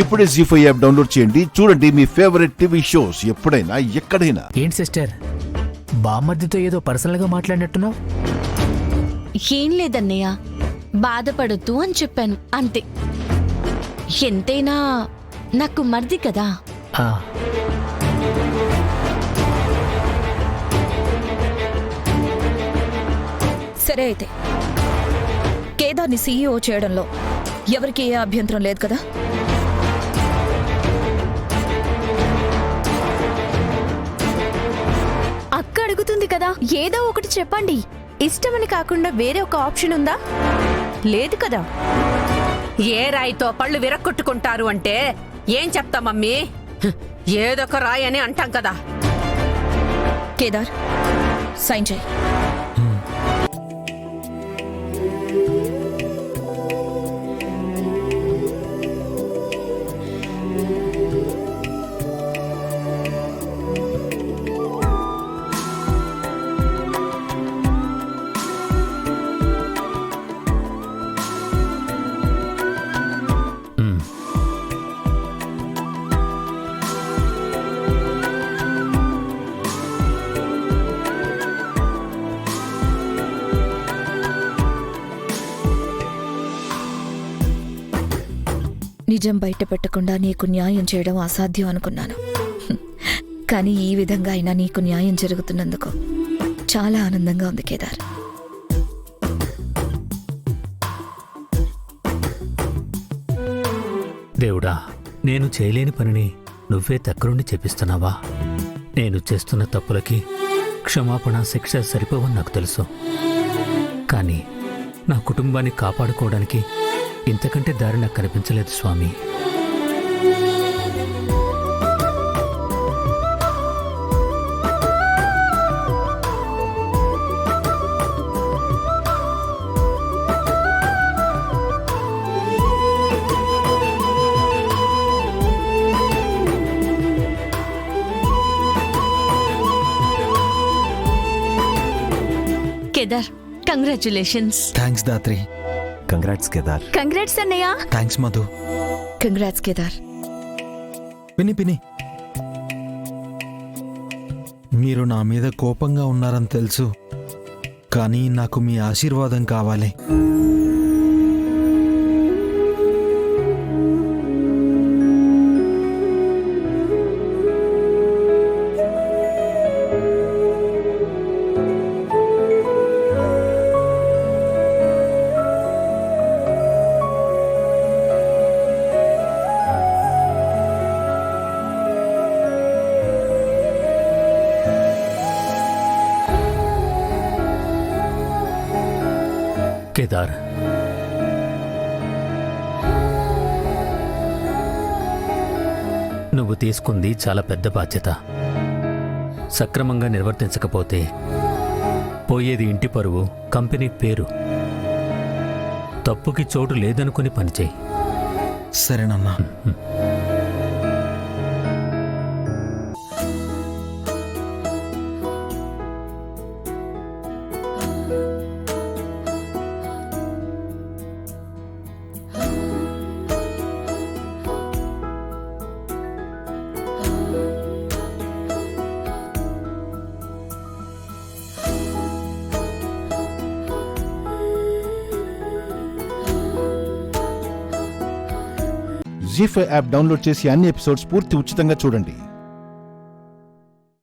ఇప్పుడే జీ5 app download చేయండి. చూడండి మీ ఫేవరెట్ టీవీ షోస్ ఎప్పుడైనా ఎక్కడైనా. ఏంటి సిస్టర్, బామ్మర్దితో ఏదో పర్సనల్ గా మాట్లాడినట్టున్నావు? ఏం లేదన్నయ్య, బాధపడొద్దు అని చెప్పాను అంతే. ఎంతైనా నాకు మర్ది కదా. ఆ, సరే అయితే కేదార్ని సీఈఓ చేయడంలో ఎవరికి ఏ అభ్యంతరం లేదు కదా? అక్క అడుగుతుంది కదా, ఏదో ఒకటి చెప్పండి. ఇష్టమని కాకుండా వేరే ఒక ఆప్షన్ ఉందా? లేదు కదా. ఏ రాయితో పళ్ళు విరక్కొట్టుకుంటారు అంటే ఏం చెప్తా మమ్మీ? ఏదొక రాయి అని అంటాం కదా. కేదార్, సైన్ చేయి. నిజం బయట పెట్టకుండా నీకు న్యాయం చేయడం అసాధ్యం అనుకున్నాను. కానీ ఈ విధంగా అయినా నీకు న్యాయం జరుగుతున్నందుకు చాలా ఆనందంగా ఉంది కేదార్. దేవుడా, నేను చేయలేని పనిని నువ్వే దగ్గరుండి చేపిస్తున్నావా? నేను చేస్తున్న తప్పులకి క్షమాపణ, శిక్ష సరిపోవని నాకు తెలుసు. కానీ నా కుటుంబాన్ని కాపాడుకోవడానికి ఇంతకంటే దారి నాకు కనిపించలేదు స్వామి. Kedar, congratulations. Thanks Dhatri. Congrats Kedar. Congrats అన్నయ్య. థ్యాంక్స్ మధు. కంగ్రాట్స్ కేదార్. పిన్ని, మీరు నా మీద కోపంగా ఉన్నారని తెలుసు, కానీ నాకు మీ ఆశీర్వాదం కావాలి. కేదార్, నువ్వు తీసుకుంది చాలా పెద్ద బాధ్యత. సక్రమంగా నిర్వర్తించకపోతే పోయేది ఇంటి పరువు, కంపెనీ పేరు. తప్పుకి చోటు లేదనుకుని పనిచేయి. సరేనన్నా. జీ5 యాప్ డౌన్లోడ్ చేసి అన్ని ఎపిసోడ్స్ పూర్తి ఉచితంగా చూడండి.